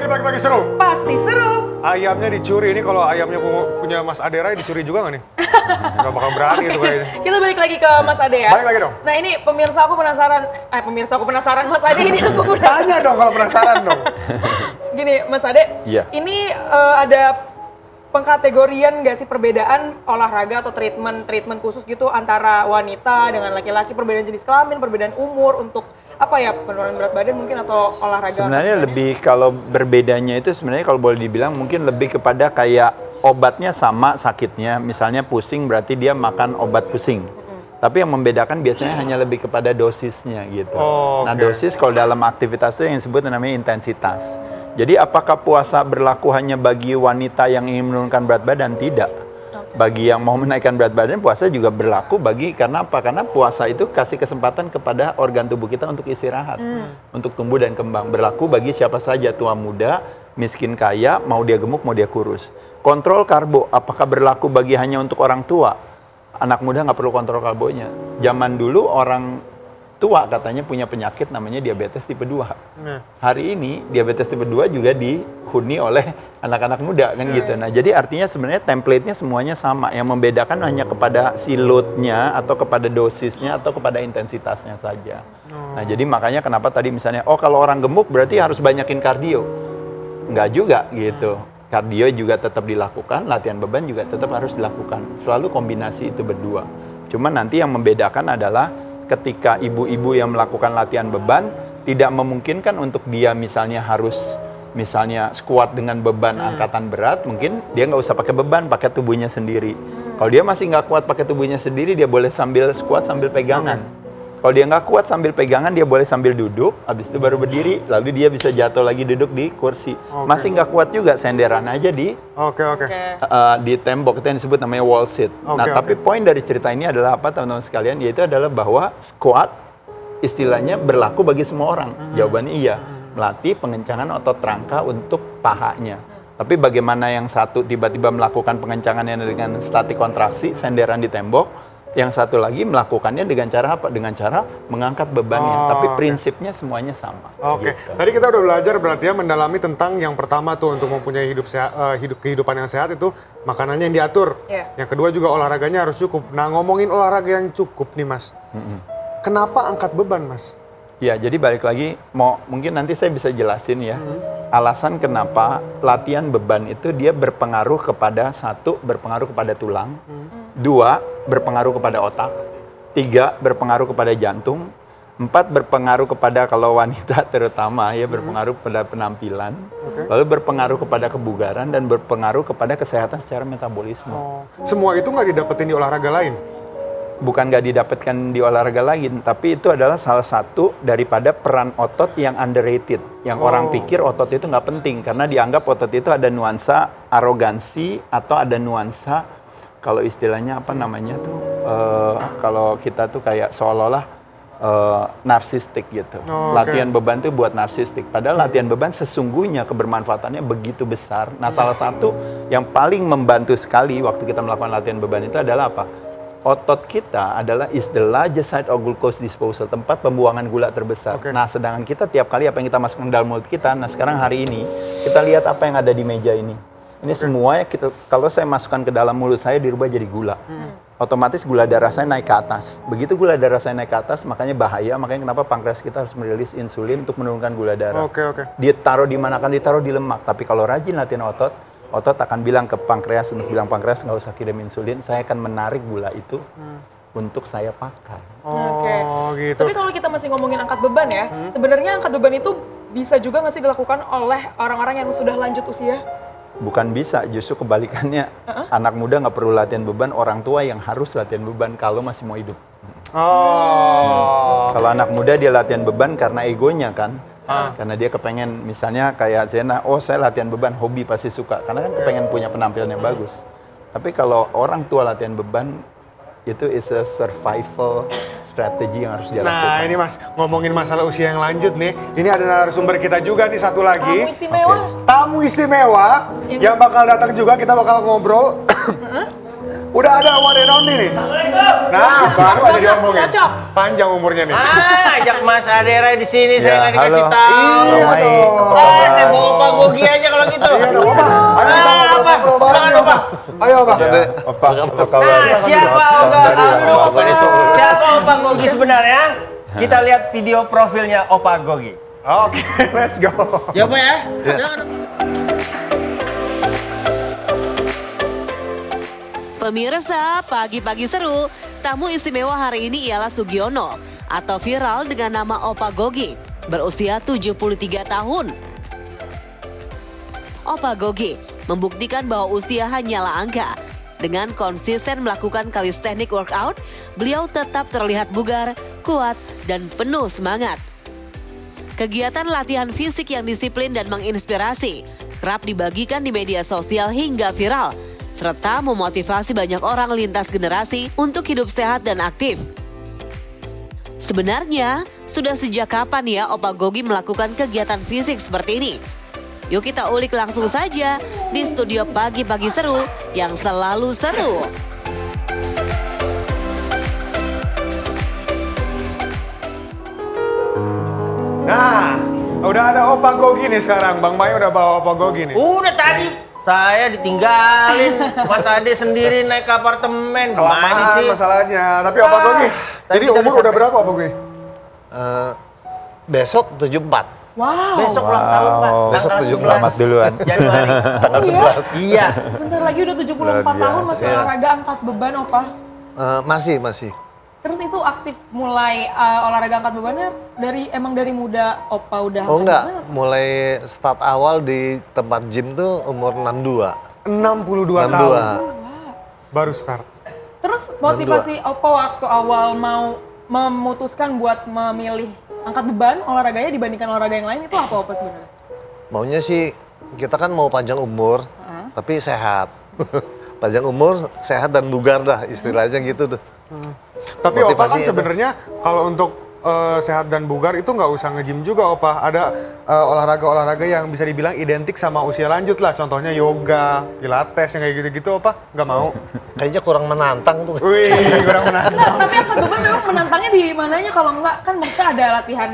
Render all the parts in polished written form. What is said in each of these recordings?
pagi-pagi seru? Pasti seru. Ayamnya dicuri, ini kalau ayamnya punya Mas Aderai dicuri juga nggak nih? Nggak bakal berani itu kayaknya. Kita balik lagi ke Mas Ade ya. Balik lagi dong. Nah ini pemirsa aku penasaran Mas Ade ini aku Tanya dong kalau penasaran dong. Gini Mas Ade, Iya. ini ada pengkategorian nggak sih perbedaan olahraga atau treatment khusus gitu antara wanita dengan laki-laki, perbedaan jenis kelamin, perbedaan umur untuk apa ya, penurunan berat badan mungkin atau olahraga? Sebenarnya lebih kalau berbedanya itu sebenarnya kalau boleh dibilang mungkin lebih kepada kayak obatnya sama sakitnya. Misalnya pusing berarti dia makan obat pusing. Tapi yang membedakan biasanya hanya lebih kepada dosisnya gitu. Oh, Nah oke. dosis kalau dalam aktivitas itu yang disebut namanya intensitas. Jadi apakah puasa berlaku hanya bagi wanita yang ingin menurunkan berat badan? Tidak. Bagi yang mau menaikkan berat badan, puasa juga berlaku bagi, karena apa? Karena puasa itu kasih kesempatan kepada organ tubuh kita untuk istirahat, untuk tumbuh dan kembang. Berlaku bagi siapa saja, tua muda, miskin kaya, mau dia gemuk, mau dia kurus. Kontrol karbo, apakah berlaku bagi hanya untuk orang tua? Anak muda nggak perlu kontrol karbonya. Zaman dulu orang tua katanya punya penyakit namanya diabetes tipe 2. Nah. Hari ini diabetes tipe 2 juga dihuni oleh anak-anak muda kan gitu. Nah, jadi artinya sebenarnya template-nya semuanya sama. Yang membedakan hanya kepada silutnya atau kepada dosisnya atau kepada intensitasnya saja. Nah, jadi makanya kenapa tadi misalnya kalau orang gemuk berarti harus banyakin kardio. Enggak juga gitu. Kardio juga tetap dilakukan, latihan beban juga tetap harus dilakukan. Selalu kombinasi itu berdua. Cuma nanti yang membedakan adalah ketika ibu-ibu yang melakukan latihan beban tidak memungkinkan untuk dia misalnya harus squat dengan beban angkatan berat, mungkin dia nggak usah pakai beban, pakai tubuhnya sendiri. Kalau dia masih nggak kuat pakai tubuhnya sendiri, dia boleh sambil squat sambil pegangan. Kalau dia nggak kuat sambil pegangan, dia boleh sambil duduk, habis itu baru berdiri, lalu dia bisa jatuh lagi duduk di kursi. Masih nggak kuat juga, senderan aja di di tembok, itu yang disebut namanya wall sit. Tapi poin dari cerita ini adalah apa teman-teman sekalian, yaitu adalah bahwa squat istilahnya berlaku bagi semua orang. Jawabannya iya, melatih pengencangan otot rangka untuk pahanya. Tapi bagaimana yang satu tiba-tiba melakukan pengencangannya dengan statik kontraksi, senderan di tembok, yang satu lagi melakukannya dengan cara apa? Dengan cara mengangkat bebannya. Tapi prinsipnya semuanya sama. Oke, Gitu. tadi kita udah belajar berarti ya mendalami tentang yang pertama tuh untuk mempunyai kehidupan yang sehat itu makanannya yang diatur. Yang kedua juga olahraganya harus cukup. Nah ngomongin olahraga yang cukup nih Mas, kenapa angkat beban Mas? Ya, jadi balik lagi, mungkin nanti saya bisa jelasin ya. Alasan kenapa latihan beban itu dia berpengaruh kepada berpengaruh kepada tulang, 2, berpengaruh kepada otak, 3, berpengaruh kepada jantung, 4, berpengaruh kepada kalau wanita terutama ya berpengaruh pada penampilan, lalu berpengaruh kepada kebugaran dan berpengaruh kepada kesehatan secara metabolisme. Semua itu nggak didapetin di olahraga lain? Bukan nggak didapatkan di olahraga lain, tapi itu adalah salah satu daripada peran otot yang underrated. Yang orang pikir otot itu nggak penting, karena dianggap otot itu ada nuansa arogansi atau ada nuansa, kalau istilahnya apa namanya tuh, kalau kita tuh kayak seolah-olah narsistik gitu. Latihan beban tuh buat narsistik. Padahal latihan beban sesungguhnya kebermanfaatannya begitu besar. Nah salah satu yang paling membantu sekali waktu kita melakukan latihan beban itu adalah apa? Otot kita adalah is the largest site of glucose disposal, tempat pembuangan gula terbesar. Nah, sedangkan kita tiap kali apa yang kita masukkan dalam mulut kita, nah sekarang hari ini kita lihat apa yang ada di meja ini. Ini semuanya kalau saya masukkan ke dalam mulut saya dirubah jadi gula. Otomatis gula darah saya naik ke atas. Begitu gula darah saya naik ke atas, makanya bahaya, makanya kenapa pankreas kita harus merilis insulin untuk menurunkan gula darah. Dia taruh di mana? Kan ditaruh di lemak. Tapi kalau rajin latihan otot akan bilang ke pankreas, untuk bilang pankreas nggak usah kirim insulin, saya akan menarik gula itu untuk saya pakai. Gitu. Tapi kalau kita masih ngomongin angkat beban ya, sebenarnya angkat beban itu bisa juga nggak sih dilakukan oleh orang-orang yang sudah lanjut usia? Bukan bisa, justru kebalikannya. Anak muda nggak perlu latihan beban, orang tua yang harus latihan beban kalau masih mau hidup. Kalau anak muda dia latihan beban karena egonya kan. Karena dia kepengen, misalnya kayak Zena, saya latihan beban, hobi pasti suka. Karena kan kepengen punya penampilan yang bagus. Tapi kalau orang tua latihan beban, itu is a survival strategy yang harus dia lakukan. Nah ini Mas, ngomongin masalah usia yang lanjut nih. Ini ada narasumber kita juga nih satu lagi. Tamu istimewa. Tamu istimewa yang bakal datang juga, kita bakal ngobrol. Udah ada one and only nih. Nah, baru aja diomongin. Cocok. Panjang umurnya nih. Ajak Mas Adera di sini, saya nggak dikasih halo. tahu. Iya dong. Saya bawa Pak Gogi aja kalau gitu. Iya dong, Opa. Ayo kita ngobrol bareng nih, Opa. Ayo, Opa. Opa, Nah, siapa Opa Gogi sebenarnya? Kita lihat video profilnya Opa Gogi. Oke, let's go. Ya, Pak ya? Pemirsa, pagi-pagi seru, tamu istimewa hari ini ialah Sugiono atau viral dengan nama Opa Gogi, berusia 73 tahun. Opa Gogi membuktikan bahwa usia hanyalah angka. Dengan konsisten melakukan calisthenic workout, beliau tetap terlihat bugar, kuat, dan penuh semangat. Kegiatan latihan fisik yang disiplin dan menginspirasi kerap dibagikan di media sosial hingga viral, serta memotivasi banyak orang lintas generasi untuk hidup sehat dan aktif. Sebenarnya, sudah sejak kapan ya Opa Gogi melakukan kegiatan fisik seperti ini? Yuk kita ulik langsung saja di studio Pagi-Pagi Seru yang selalu seru. Nah, udah ada Opa Gogi nih sekarang. Bang Mai udah bawa Opa Gogi nih. Udah tadi saya ditinggalin, Mas Ade sendiri naik ke apartemen. Gimana Kelamaan sih? masalahnya. Tapi Opa Gogi, tapi jadi bisa umur udah berapa Opa Gogi? Besok 74. Wow. Besok ulang tahun, Pak. Besok Tanggal 17. 11 Selamat duluan. Januari. Tanggal 11. Iya. Bentar lagi udah 74 Luar tahun masih biasa. olahraga angkat beban, Opa. Masih. Terus itu aktif mulai olahraga angkat bebannya dari muda Opa udah Oh angkat enggak, beban? mulai start awal di tempat gym tuh umur 62. 62 62. tahun. Baru start. Terus motivasi Opa waktu awal mau memutuskan buat memilih angkat beban olahraganya dibandingkan olahraga yang lain itu apa Opa sebenarnya? Maunya sih kita kan mau panjang umur, tapi sehat. Panjang umur, sehat dan bugar dah istilahnya gitu tuh. Tapi Opa kan Motivasi itu. sebenarnya kalau untuk sehat dan bugar itu nggak usah nge-gym juga Opa. Ada olahraga-olahraga yang bisa dibilang identik sama usia lanjut lah. Contohnya yoga, pilates yang kayak gitu-gitu Opa. Nggak mau? Kayaknya kurang menantang tuh. Wih, kurang menantang. Enggak, tapi angkat beban memang menantangnya di mananya kalau enggak kan maksudnya ada latihan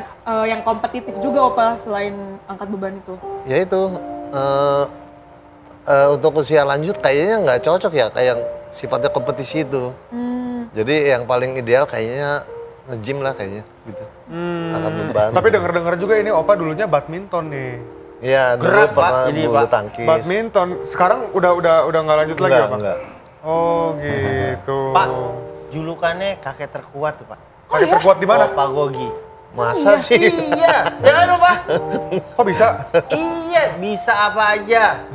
yang kompetitif juga Opa selain angkat beban itu. Ya itu, untuk usia lanjut kayaknya nggak cocok ya, kayak sifatnya kompetisi itu. Jadi yang paling ideal kayaknya nge-gym lah kayaknya gitu. Angkat beban. Tapi denger-denger juga ini Opa dulunya badminton nih. Iya, dulu Gerak, Pak, pernah jadi, bulu Pak. tangkis. Badminton. Sekarang udah nggak lanjut lagi Opa? Enggak. Oh gitu. Pak, julukannya kakek terkuat tuh, Pak. Kakek terkuat di mana? Opa Gogi. Masa sih? Iya, jangan lupa. Kok bisa? Iya, bisa apa aja.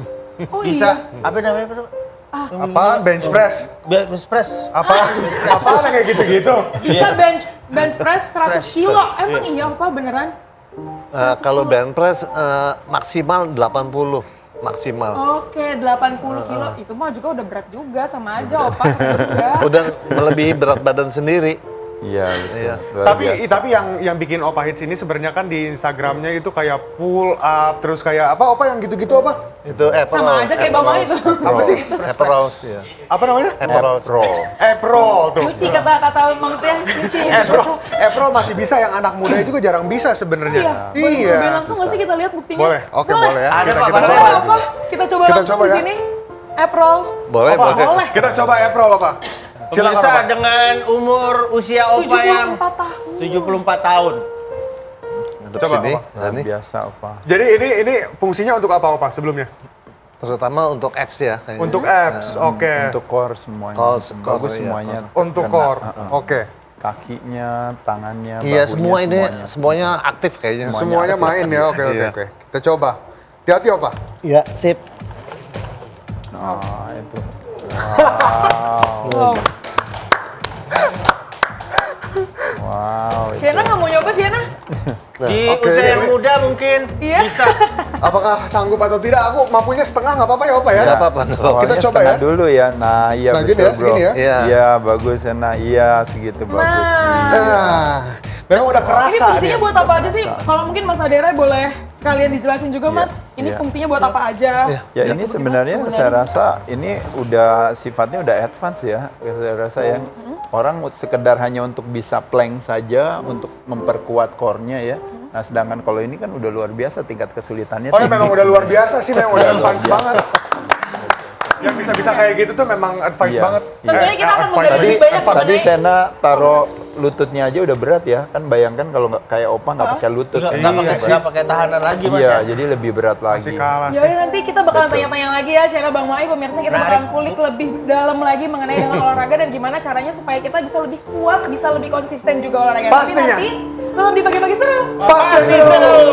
Oh Bisa, apa namanya, Pak? Apaan? Bench press? Bench press. Apaan yang kayak gitu-gitu? Bisa bench press 100 kilo. Emang iya Opa beneran? Kalau band press maksimal 80 maksimal. Oke, 80 kilo. Itu mah juga udah berat juga sama aja Opa. juga. Udah melebihi berat badan sendiri. Iya, betul. Iya. Luar biasa. Tapi yang bikin Opa hits ini sebenarnya kan di Instagramnya itu kayak pull up, terus kayak apa Opa yang gitu-gitu apa? Itu apple Sama aja kayak Bang Mai itu. Apa sih? Apple rolls ya. Apa namanya? Apple rolls. April tuh. Cuci kata Bang Teh, cuci. April masih bisa, yang anak muda juga jarang bisa Iya, sebenarnya. boleh cobain langsung nggak sih kita lihat buktinya? Boleh, oke boleh ya. Ada, Kita, Pak, kita boleh. coba ya. Apa? Kita coba Kita langsung coba di ya. sini. April. Boleh, Opa, boleh. kita coba April Opa. Silakan Pemirsa Opa. dengan umur usia Opa yang 74 tahun. 74 tahun. Ngadep Coba, sini. Opa. Nah, Luar nih. biasa, Opa. Jadi ini fungsinya untuk apa Opa sebelumnya? Terutama untuk apps ya. kayaknya. Untuk apps, oke. Untuk core semuanya. Core, Bagus iya. semuanya. Untuk Kena, core, oke. Kakinya, tangannya, Iya, bahunya, semua ini semuanya. semuanya aktif kayaknya. Semuanya main ya, oke. Iya. Kita coba. Hati-hati Opa. Iya, sip. Nah, itu. Wow. Wow. Sienna nggak mau nyoba Sienna? Di Oke, usia yang ini- muda mungkin Iya. bisa. Apakah sanggup atau tidak? Aku mampunya setengah, nggak apa-apa ya Opa ya? Nggak apa-apa, nggak apa-apa. Kita Awalnya coba setengah ya. dulu ya. Nah, iya Nah, betul, gini ya, bro. segini ya? Iya. Iya, bagus ya. Nah, iya segitu bagus. Nah, Memang udah ini kerasa fungsinya nih. buat apa aja sih? Kalau mungkin Mas Adera boleh sekalian dijelasin juga Mas, ini fungsinya buat apa aja. Ya ini sebenarnya saya rasa ini udah sifatnya udah advance ya, saya rasa ya. Orang sekedar hanya untuk bisa plank saja, untuk memperkuat core-nya ya. Nah sedangkan kalau ini kan udah luar biasa tingkat kesulitannya. Oh ya memang udah luar biasa sih, memang udah advance banget. Yang bisa-bisa kayak gitu tuh memang advice banget. Tentunya kita akan Advice. menggali lebih banyak Tadi mengenai Sena taruh lututnya aja udah berat ya, kan bayangkan kalau nggak kayak Opa nggak pakai lutut. Nggak pakai tahanan lagi Mas Iya, ya. jadi lebih berat Masih lagi. kalah ya sih. udah nanti kita bakalan tanya-tanya lagi ya Shena Bang Mai, pemirsa kita bakalan kulik lebih dalam lagi mengenai dengan olahraga dan gimana caranya supaya kita bisa lebih kuat, bisa lebih konsisten juga olahraga. Tapi Pastinya. nanti tetap di Pagi-Pagi Seru. Pasti seru.